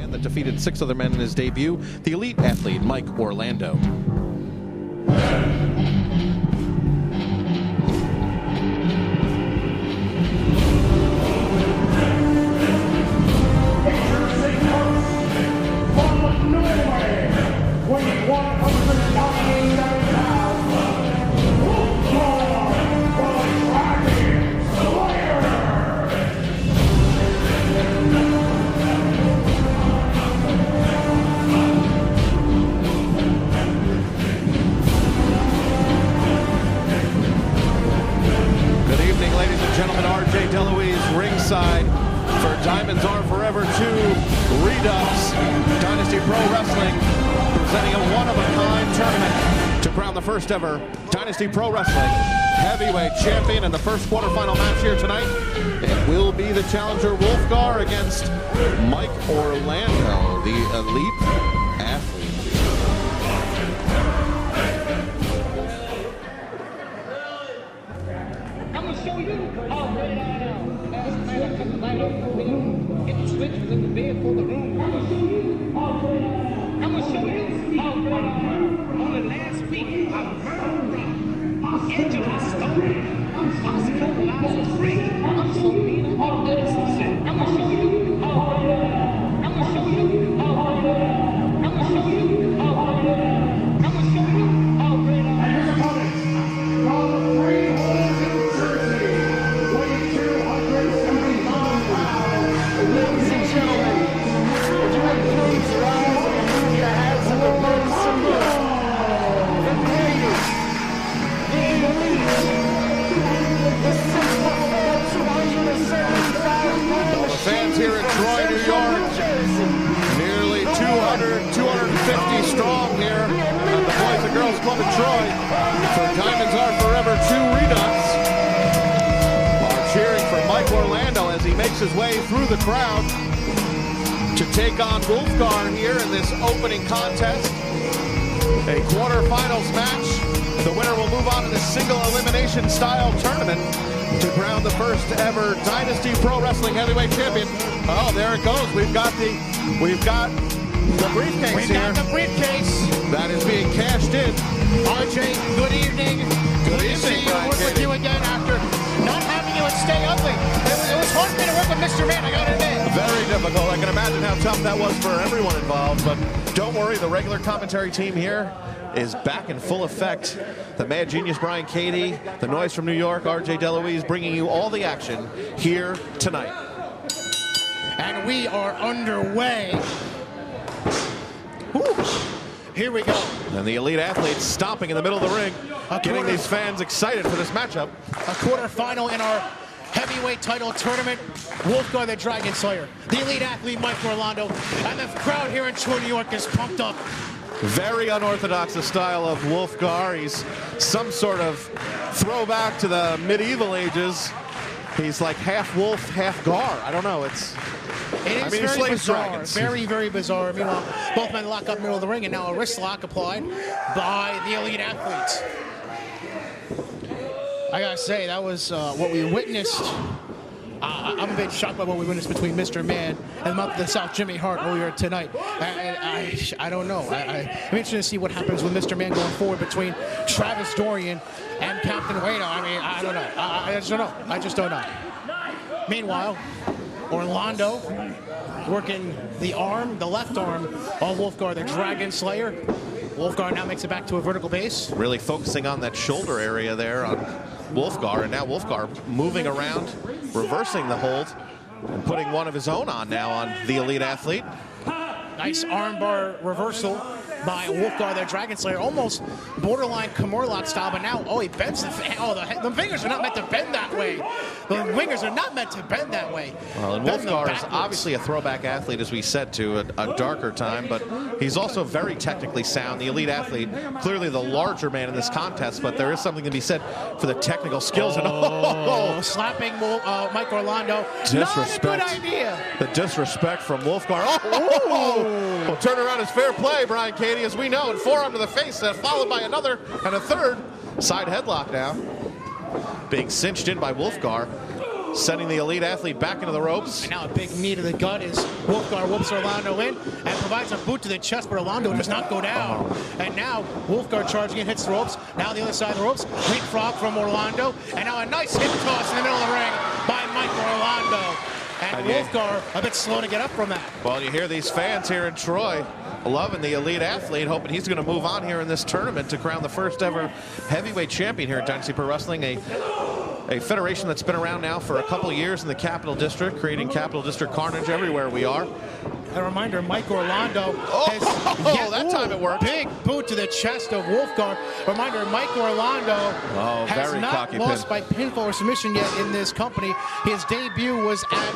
man that defeated 6 other men in his debut, the elite athlete Mike Orlando. Ringside for Diamonds Are Forever 2 Redux Dynasty Pro Wrestling, presenting a one-of-a-kind tournament to crown the first ever Dynasty Pro Wrestling heavyweight champion. In the first quarterfinal match here tonight, it will be the challenger Wulfgar against Mike Orlando, the elite athlete. I'm gonna show you how great I am. Get the switch in the bed for the room. I'm gonna show you how great I am. Only last week, I murdered Angela Stone. I'm so free. I'm so mean. I'm innocent. I'm gonna show you how great I am. I'm gonna show you how great I am. I'm gonna show you how great I am. I'm gonna show you how great I am. Ladies and gentlemen, would you please rise and remove your hats and prepare to salute the greatest, the elite, the 6'4", 275 The fans here in Troy, New York, nearly 250 strong here at the Boys and Girls Club in Troy for Diamonds Are Forever 2 Redux. Cheering for Mike Orlando as he makes his way through the crowd to take on Wulfgar here in this opening contest. A quarterfinals match. The winner will move on to the single elimination style tournament to crown the first ever Dynasty Pro Wrestling heavyweight champion. Oh, there it goes. We've got the briefcase here. Got the briefcase. That is being cashed in. RJ, good evening. Good evening, Brian. Work with you again after not having you at Stay Ugly. It was hard for me to work with Mr. Man, I gotta admit. Very difficult. I can imagine how tough that was for everyone involved, but don't worry, the regular commentary team here is back in full effect. The Mad Genius Brian Cady, the Noise from New York, RJ DeLuise, bringing you all the action here tonight. And we are underway. Woo. Here we go. And the elite athletes stomping in the middle of the ring, getting these fans excited for this matchup. A quarterfinal in our heavyweight title tournament. Wulfgar the Dragon Slayer, the elite athlete Mike Orlando, and the crowd here in Troy, New York is pumped up. Very unorthodox the style of Wulfgar. He's some sort of throwback to the medieval ages. He's like half wolf, half gar. I don't know. It is very bizarre. Very, very bizarre. Meanwhile, both men lock up middle of the ring, and now a wrist lock applied by the elite athletes. I gotta say, that was what we witnessed. I'm a bit shocked by what we witnessed between Mr. Man and Mouth of the South Jimmy Hart earlier tonight. I don't know. I'm interested to see what happens with Mr. Man going forward between Travis Dorian and Captain Wayno. I mean, I don't know. I just don't know. Meanwhile, Orlando working the left arm of Wulfgar the Dragon Slayer. Wulfgar now makes it back to a vertical base. Really focusing on that shoulder area there on Wulfgar, and now Wulfgar moving around, reversing the hold, and putting one of his own on now on the elite athlete. Nice armbar reversal by Wulfgar the Dragon Slayer, almost borderline Kimura style, but now, he bends the fingers are not meant to bend that way. The wingers are not meant to bend that way. Well, and Wulfgar is obviously a throwback athlete, as we said, to a darker time, but he's also very technically sound. The elite athlete, clearly the larger man in this contest, but there is something to be said for the technical skills. Slapping Mike Orlando. Disrespect. Not a good idea. The disrespect from Wulfgar. Well, turn around is fair play, Brian Cady, as we know, and forearm to the face, followed by another and a third side headlock now. Being cinched in by Wulfgar. sending the elite athlete back into the ropes. And now a big knee to the gut as Wulfgar whoops Orlando in and provides a boot to the chest, but Orlando does not go down. And now Wulfgar charging in, hits the ropes. Now the other side of the ropes, leapfrog from Orlando. And now a nice hip toss in the middle of the ring by Michael Orlando. And Wulfgar a bit slow to get up from that. Well, you hear these fans here in Troy loving the elite athlete, hoping he's going to move on here in this tournament to crown the first ever heavyweight champion here at Dynasty Pro Wrestling, a federation that's been around now for a couple of years in the Capital District, creating Capital District carnage everywhere we are. A reminder, Mike Orlando has that time it worked. Big boot to the chest of Wulfgar. Reminder, Mike Orlando has not lost by pinfall or submission yet in this company. His debut was at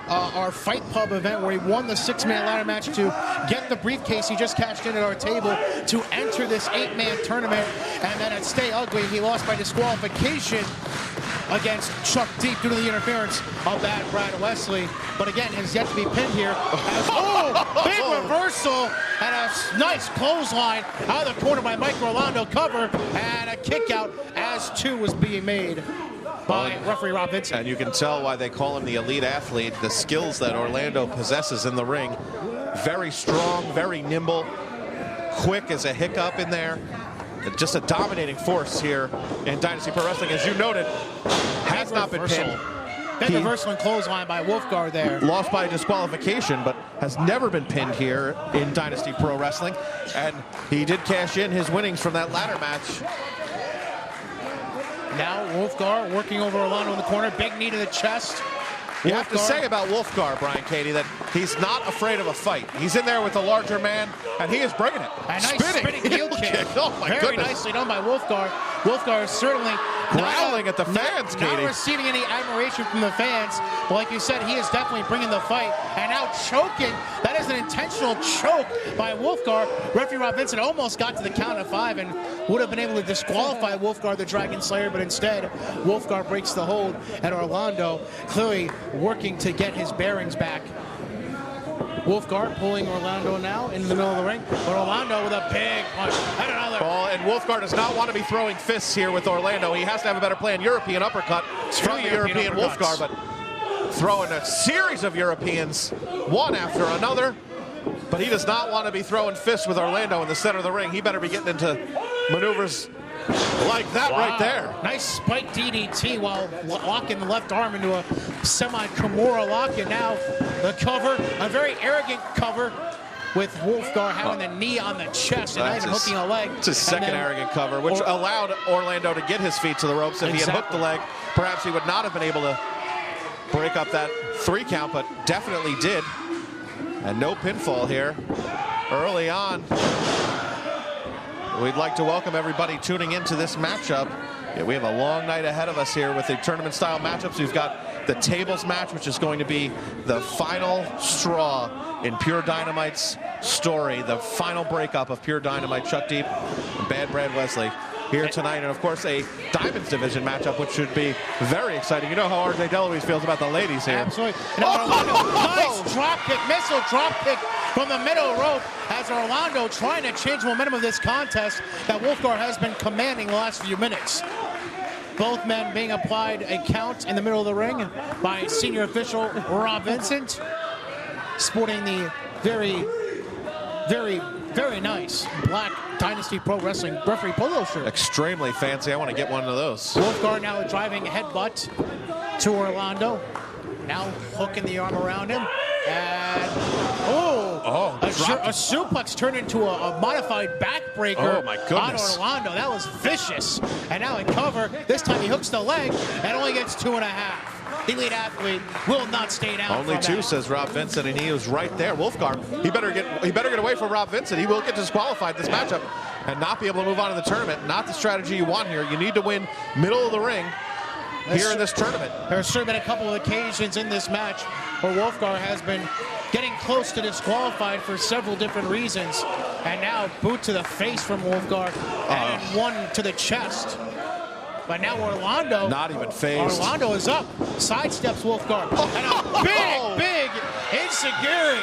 our Fight Pub event where he won the 6-man ladder match to get the briefcase he just cashed in at our table to enter this 8-man tournament. And then at Stay Ugly, he lost by disqualification against Chuck Deep due to the interference of that Brad Wesley. But again, has yet to be pinned here. Big reversal and a nice clothesline out of the corner by Mike Orlando, cover and a kick out as 2 was being made by referee Rob Vincent. And you can tell why they call him the elite athlete, the skills that Orlando possesses in the ring. Very strong, very nimble, quick as a hiccup in there. Just a dominating force here in Dynasty Pro Wrestling, as you noted, has not been pinned. Big reversal and clothesline by Wulfgar there. Lost by disqualification, but has never been pinned here in Dynasty Pro Wrestling. And he did cash in his winnings from that ladder match. Now Wulfgar working over Orlando in the corner. Big knee to the chest. You have to say about Wulfgar, Brian Cady, that he's not afraid of a fight. He's in there with a larger man, and he is bringing it. A nice spinning heel kick. Oh, my goodness. Very nicely done by Wulfgar. Wulfgar is certainly growling at the fans, Cady. Not receiving any admiration from the fans. But like you said, he is definitely bringing the fight. And now choking. That is an intentional choke by Wulfgar. Referee Rob Vincent almost got to the count of 5 and would have been able to disqualify Wulfgar, the Dragon Slayer, but instead, Wulfgar breaks the hold, and Orlando clearly working to get his bearings back. Wulfgar pulling Orlando now into the middle of the ring, but Orlando with a big punch and another. Ball, and Wulfgar does not want to be throwing fists here with Orlando. He has to have a better plan. European uppercut from the European Wulfgar, but throwing a series of Europeans, one after another. But he does not want to be throwing fists with Orlando in the center of the ring. He better be getting into maneuvers like that right there. Nice spike DDT while locking the left arm into a semi-Kimura lock. And now the cover, a very arrogant cover with Wulfgar having the knee on the chest and not even hooking a leg. It's his second arrogant cover, which allowed Orlando to get his feet to the ropes. If he had hooked the leg, perhaps he would not have been able to break up that 3 count, but definitely did. And no pinfall here early on. We'd like to welcome everybody tuning into this matchup. Yeah, we have a long night ahead of us here with the tournament-style matchups. We've got the tables match, which is going to be the final straw in Pure Dynamite's story, the final breakup of Pure Dynamite, Chuck Deep and Bad Brad Wesley here tonight. And, of course, a Diamonds Division matchup, which should be very exciting. You know how RJ DeLuise feels about the ladies here. Absolutely. Nice drop kick, missile drop kick from the middle rope as Orlando trying to change momentum of this contest that Wulfgar has been commanding the last few minutes. Both men being applied a count in the middle of the ring by senior official Rob Vincent, sporting the very, very, very nice black Dynasty Pro Wrestling referee polo shirt. Extremely fancy. I want to get one of those. Wulfgar now a driving headbutt to Orlando. Now hooking the arm around him. And a suplex turned into a modified backbreaker. Oh my goodness. On Orlando. That was vicious. And now a cover. This time he hooks the leg and only gets 2.5. The elite athlete will not stay down. Only 2, says Rob Vincent, and he was right there. Wulfgar, he better get away from Rob Vincent. He will get disqualified this matchup and not be able to move on to the tournament. Not the strategy you want here. You need to win middle of the ring here in this tournament. There's certainly been a couple of occasions in this match where Wulfgar has been getting close to disqualified for several different reasons. And now boot to the face from Wulfgar and one to the chest. But now Orlando, not even phased. Orlando is up, sidesteps Wulfgar, and a big enziguri.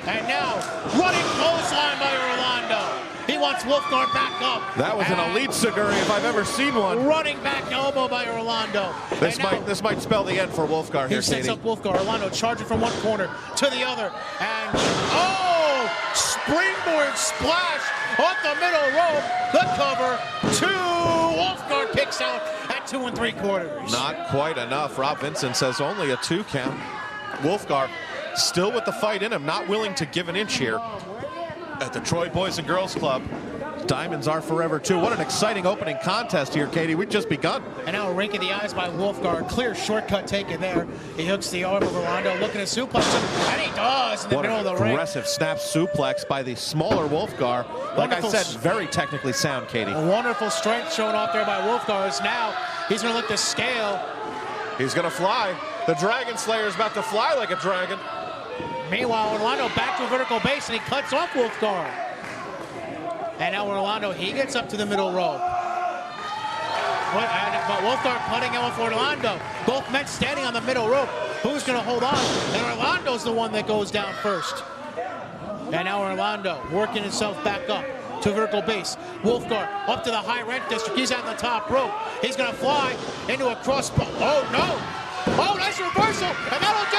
And now running clothesline by Orlando. He wants Wulfgar back up. That was an elite Seguri if I've ever seen one. Running back elbow by Orlando. This might spell the end for Wulfgar here, He sets Katie. up Wulfgar. Orlando charging from one corner to the other. And, springboard splash off the middle rope. The cover. 2. Wulfgar kicks out at 2 3/4. Not quite enough. Rob Vincent says only a 2 count. Wulfgar still with the fight in him, not willing to give an inch here at the Troy Boys and Girls Club. Diamonds are forever too. What an exciting opening contest here, Katie. We've just begun. And now a rake in the eyes by Wulfgar. Clear shortcut taken there. He hooks the arm of Orlando, looking to suplex him, and he does in the middle of the ring. Aggressive snap suplex by the smaller Wulfgar. Like I said, very technically sound, Katie. A wonderful strength shown off there by Wulfgar. As now he's going to look to scale. He's going to fly. The Dragon Slayer is about to fly like a dragon. Meanwhile, Orlando back to a vertical base, and he cuts off Wulfgar. And now Orlando, he gets up to the middle rope. But Wulfgar cutting him off Orlando. Both men standing on the middle rope. Who's going to hold on? And Orlando's the one that goes down first. And now Orlando working himself back up to vertical base. Wulfgar up to the high rent district. He's on the top rope. He's going to fly into a cross. Oh, no. Oh, nice reversal. And that'll do